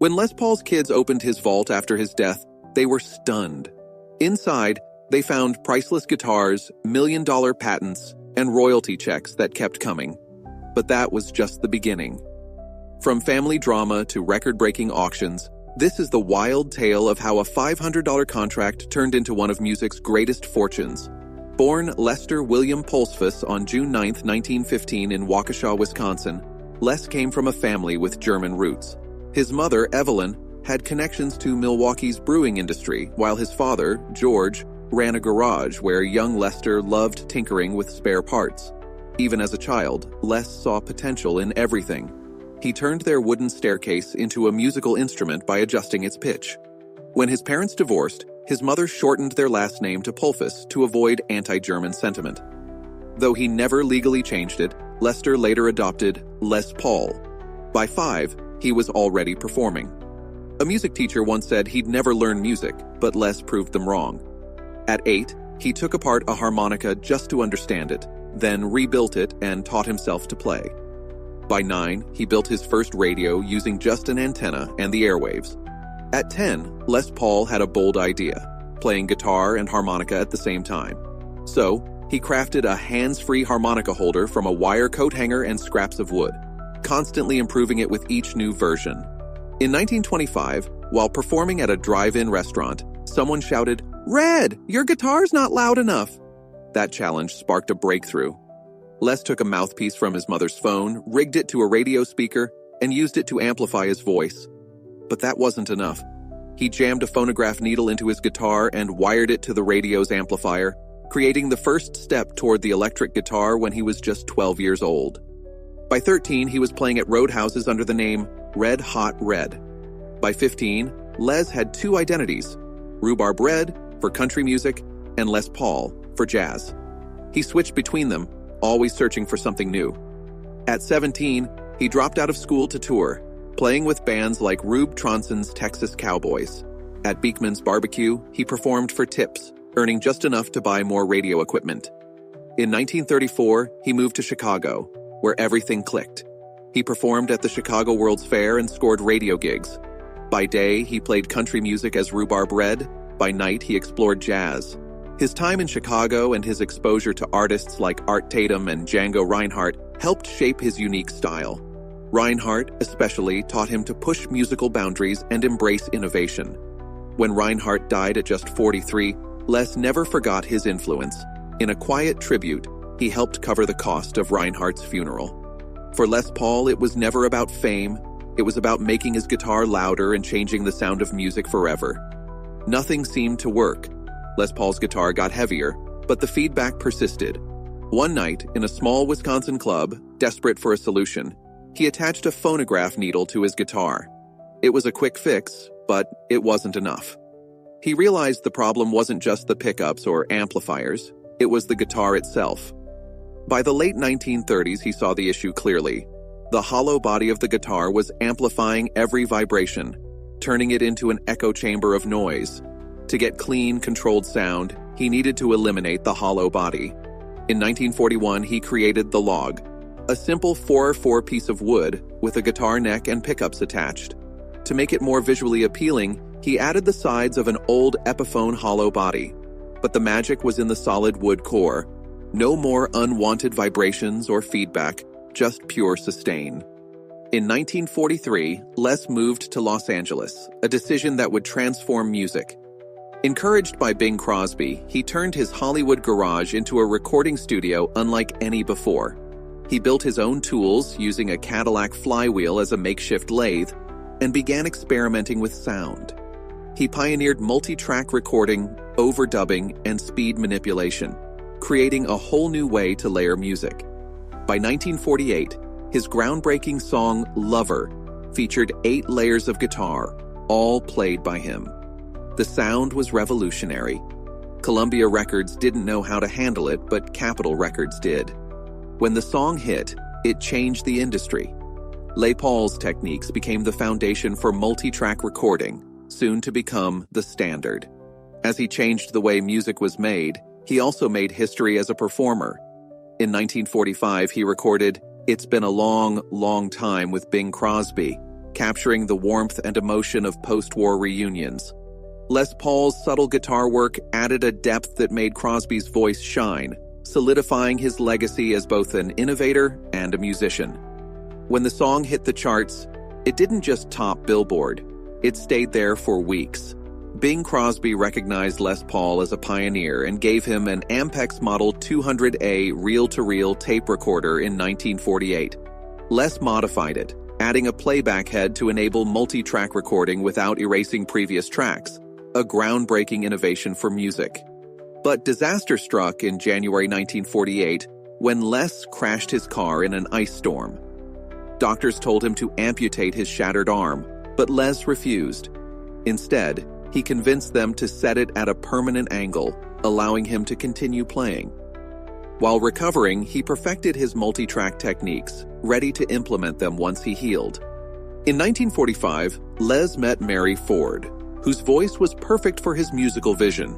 When Les Paul's kids opened his vault after his death, they were stunned. Inside, they found priceless guitars, million-dollar patents, and royalty checks that kept coming. But that was just the beginning. From family drama to record-breaking auctions, this is the wild tale of how a $500 contract turned into one of music's greatest fortunes. Born Lester William Pulsfuss on June 9, 1915 in Waukesha, Wisconsin, Les came from a family with German roots. His mother, Evelyn, had connections to Milwaukee's brewing industry, while his father, George, ran a garage where young Lester loved tinkering with spare parts. Even as a child, Les saw potential in everything. He turned their wooden staircase into a musical instrument by adjusting its pitch. When his parents divorced, his mother shortened their last name to Pulsfuss to avoid anti-German sentiment. Though he never legally changed it, Lester later adopted Les Paul. By 5, he was already performing. A music teacher once said he'd never learn music, but Les proved them wrong. At 8, he took apart a harmonica just to understand it, then rebuilt it and taught himself to play. By 9, he built his first radio using just an antenna and the airwaves. At 10, Les Paul had a bold idea, playing guitar and harmonica at the same time. So, he crafted a hands-free harmonica holder from a wire coat hanger and scraps of wood, constantly improving it with each new version. In 1925, while performing at a drive-in restaurant, someone shouted, "Red, your guitar's not loud enough!" That challenge sparked a breakthrough. Les took a mouthpiece from his mother's phone, rigged it to a radio speaker, and used it to amplify his voice. But that wasn't enough. He jammed a phonograph needle into his guitar and wired it to the radio's amplifier, creating the first step toward the electric guitar when he was just 12 years old. By 13, he was playing at roadhouses under the name Red Hot Red. By 15, Les had 2 identities, Rhubarb Red for country music and Les Paul for jazz. He switched between them, always searching for something new. At 17, he dropped out of school to tour, playing with bands like Rube Tronson's Texas Cowboys. At Beekman's Barbecue, he performed for tips, earning just enough to buy more radio equipment. In 1934, he moved to Chicago, where everything clicked. He performed at the Chicago World's Fair and scored radio gigs. By day, he played country music as Rhubarb Red. By night, he explored jazz. His time in Chicago and his exposure to artists like Art Tatum and Django Reinhardt helped shape his unique style. Reinhardt, especially, taught him to push musical boundaries and embrace innovation. When Reinhardt died at just 43, Les never forgot his influence. In a quiet tribute, he helped cover the cost of Reinhardt's funeral. For Les Paul, it was never about fame. It was about making his guitar louder and changing the sound of music forever. Nothing seemed to work. Les Paul's guitar got heavier, but the feedback persisted. One night, in a small Wisconsin club, desperate for a solution, he attached a phonograph needle to his guitar. It was a quick fix, but it wasn't enough. He realized the problem wasn't just the pickups or amplifiers, it was the guitar itself. By the late 1930s, he saw the issue clearly. The hollow body of the guitar was amplifying every vibration, turning it into an echo chamber of noise. To get clean, controlled sound, he needed to eliminate the hollow body. In 1941, he created the log, a simple 4x4 piece of wood with a guitar neck and pickups attached. To make it more visually appealing, he added the sides of an old Epiphone hollow body. But the magic was in the solid wood core. No more unwanted vibrations or feedback, just pure sustain. In 1943, Les moved to Los Angeles, a decision that would transform music. Encouraged by Bing Crosby, he turned his Hollywood garage into a recording studio unlike any before. He built his own tools using a Cadillac flywheel as a makeshift lathe and began experimenting with sound. He pioneered multitrack recording, overdubbing, and speed manipulation, creating a whole new way to layer music. By 1948, his groundbreaking song Lover featured 8 layers of guitar, all played by him. The sound was revolutionary. Columbia Records didn't know how to handle it, but Capitol Records did. When the song hit, it changed the industry. Les Paul's techniques became the foundation for multi-track recording, soon to become the standard. As he changed the way music was made, he also made history as a performer. In 1945, he recorded "It's Been a Long, Long Time" with Bing Crosby, capturing the warmth and emotion of post-war reunions. Les Paul's subtle guitar work added a depth that made Crosby's voice shine, solidifying his legacy as both an innovator and a musician. When the song hit the charts, it didn't just top Billboard, it stayed there for weeks. Bing Crosby recognized Les Paul as a pioneer and gave him an Ampex Model 200A reel-to-reel tape recorder in 1948. Les modified it, adding a playback head to enable multitrack recording without erasing previous tracks, a groundbreaking innovation for music. But disaster struck in January 1948 when Les crashed his car in an ice storm. Doctors told him to amputate his shattered arm, but Les refused. Instead, he convinced them to set it at a permanent angle, allowing him to continue playing. While recovering, he perfected his multitrack techniques, ready to implement them once he healed. In 1945, Les met Mary Ford, whose voice was perfect for his musical vision.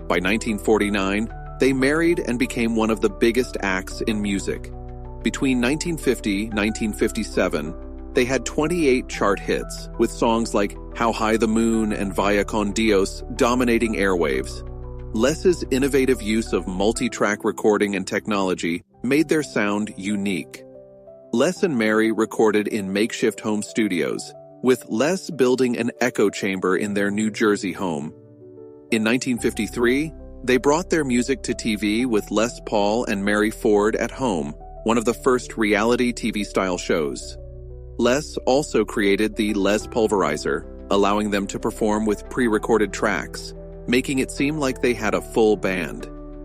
By 1949, they married and became one of the biggest acts in music. Between 1950 and 1957, they had 28 chart hits, with songs like How High the Moon and Vaya con Dios dominating airwaves. Les's innovative use of multi-track recording and technology made their sound unique. Les and Mary recorded in makeshift home studios, with Les building an echo chamber in their New Jersey home. In 1953, they brought their music to TV with Les Paul and Mary Ford at Home, one of the first reality TV-style shows. Les also created the Les Pulverizer, allowing them to perform with pre-recorded tracks, making it seem like they had a full band.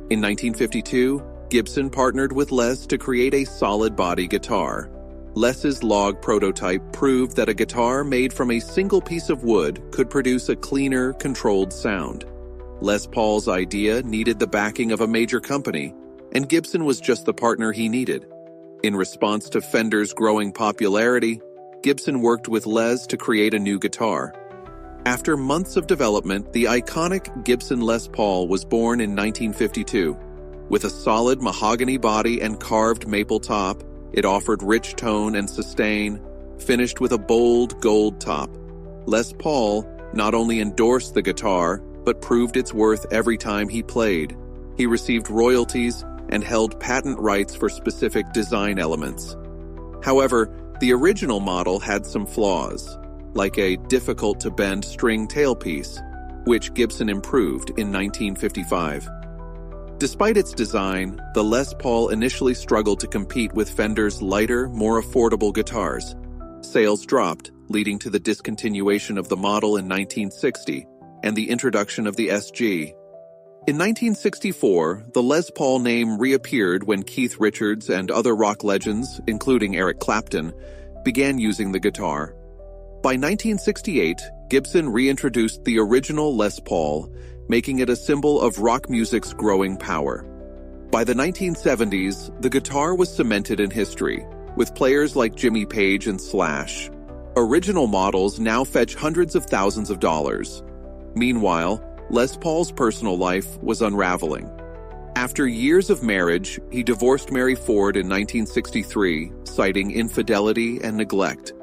In 1952, Gibson partnered with Les to create a solid-body guitar. Les's log prototype proved that a guitar made from a single piece of wood could produce a cleaner, controlled sound. Les Paul's idea needed the backing of a major company, and Gibson was just the partner he needed. In response to Fender's growing popularity, Gibson worked with Les to create a new guitar. After months of development, the iconic Gibson Les Paul was born in 1952. With a solid mahogany body and carved maple top, it offered rich tone and sustain, finished with a bold gold top. Les Paul not only endorsed the guitar, but proved its worth every time he played. He received royalties and held patent rights for specific design elements. However, the original model had some flaws, like a difficult-to-bend string tailpiece, which Gibson improved in 1955. Despite its design, the Les Paul initially struggled to compete with Fender's lighter, more affordable guitars. Sales dropped, leading to the discontinuation of the model in 1960 and the introduction of the SG. In 1964, the Les Paul name reappeared when Keith Richards and other rock legends, including Eric Clapton, began using the guitar. By 1968, Gibson reintroduced the original Les Paul, making it a symbol of rock music's growing power. By the 1970s, the guitar was cemented in history, with players like Jimmy Page and Slash. Original models now fetch hundreds of thousands of dollars. Meanwhile, Les Paul's personal life was unraveling. After years of marriage, he divorced Mary Ford in 1963, citing infidelity and neglect.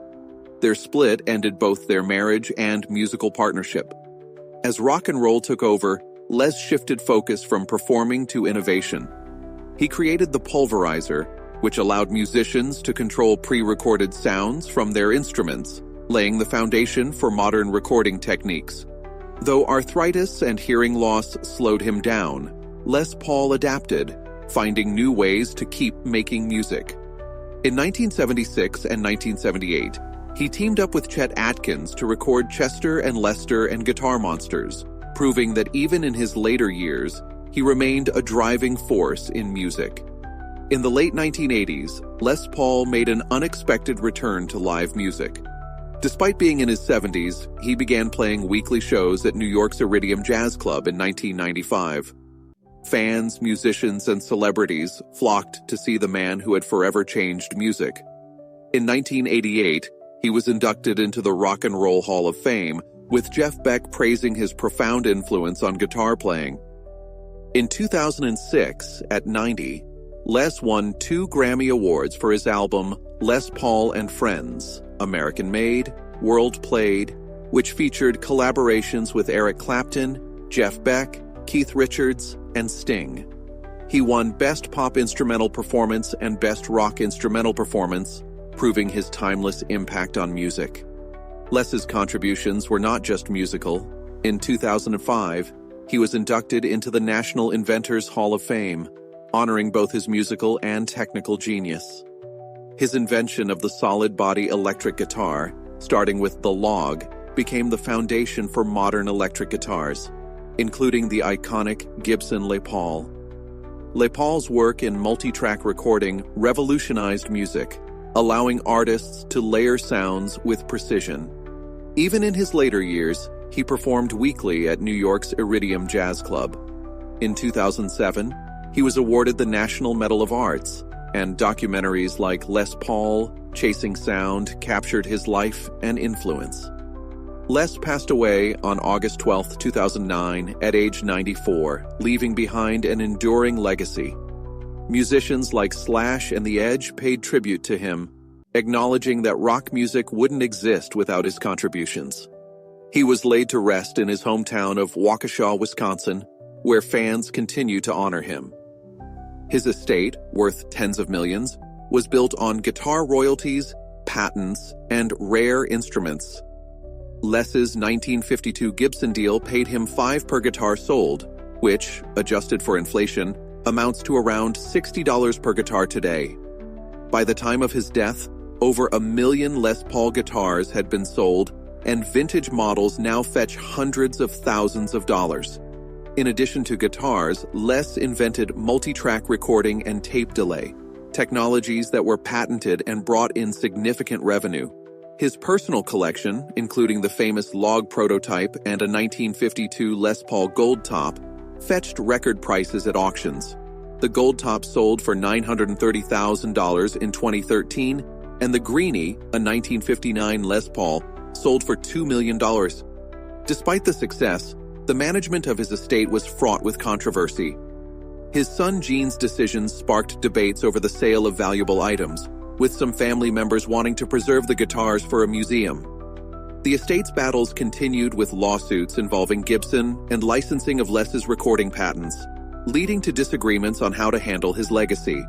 Their split ended both their marriage and musical partnership. As rock and roll took over, Les shifted focus from performing to innovation. He created the Pulverizer, which allowed musicians to control pre-recorded sounds from their instruments, laying the foundation for modern recording techniques. Though arthritis and hearing loss slowed him down, Les Paul adapted, finding new ways to keep making music. In 1976 and 1978, he teamed up with Chet Atkins to record Chester and Lester and Guitar Monsters, proving that even in his later years, he remained a driving force in music. In the late 1980s, Les Paul made an unexpected return to live music. Despite being in his 70s, he began playing weekly shows at New York's Iridium Jazz Club in 1995. Fans, musicians, and celebrities flocked to see the man who had forever changed music. In 1988, he was inducted into the Rock and Roll Hall of Fame, with Jeff Beck praising his profound influence on guitar playing. In 2006, at 90, Les won 2 Grammy Awards for his album Les Paul and Friends, American Made World Played, which featured collaborations with Eric Clapton, Jeff Beck, Keith Richards, and Sting. He won Best Pop Instrumental Performance and Best Rock Instrumental Performance, proving his timeless impact on music. Les's contributions were not just musical. In 2005, he was inducted into the National Inventors Hall of Fame, honoring both his musical and technical genius. His invention of the solid-body electric guitar, starting with the log, became the foundation for modern electric guitars, including the iconic Gibson Les Paul. Les Paul's work in multitrack recording revolutionized music, allowing artists to layer sounds with precision. Even in his later years, he performed weekly at New York's Iridium Jazz Club. In 2007, he was awarded the National Medal of Arts, and documentaries like Les Paul, Chasing Sound captured his life and influence. Les passed away on August 12, 2009, at age 94, leaving behind an enduring legacy. Musicians like Slash and The Edge paid tribute to him, acknowledging that rock music wouldn't exist without his contributions. He was laid to rest in his hometown of Waukesha, Wisconsin, where fans continue to honor him. His estate, worth tens of millions, was built on guitar royalties, patents, and rare instruments. Les's 1952 Gibson deal paid him $5 per guitar sold, which, adjusted for inflation, amounts to around $60 per guitar today. By the time of his death, over 1 million Les Paul guitars had been sold, and vintage models now fetch hundreds of thousands of dollars. In addition to guitars, Les invented multitrack recording and tape delay, technologies that were patented and brought in significant revenue. His personal collection, including the famous log prototype and a 1952 Les Paul Gold Top, fetched record prices at auctions. The Gold Top sold for $930,000 in 2013, and the Greenie, a 1959 Les Paul, sold for $2 million. Despite the success, the management of his estate was fraught with controversy. His son Gene's decisions sparked debates over the sale of valuable items, with some family members wanting to preserve the guitars for a museum. The estate's battles continued with lawsuits involving Gibson and licensing of Les's recording patents, leading to disagreements on how to handle his legacy.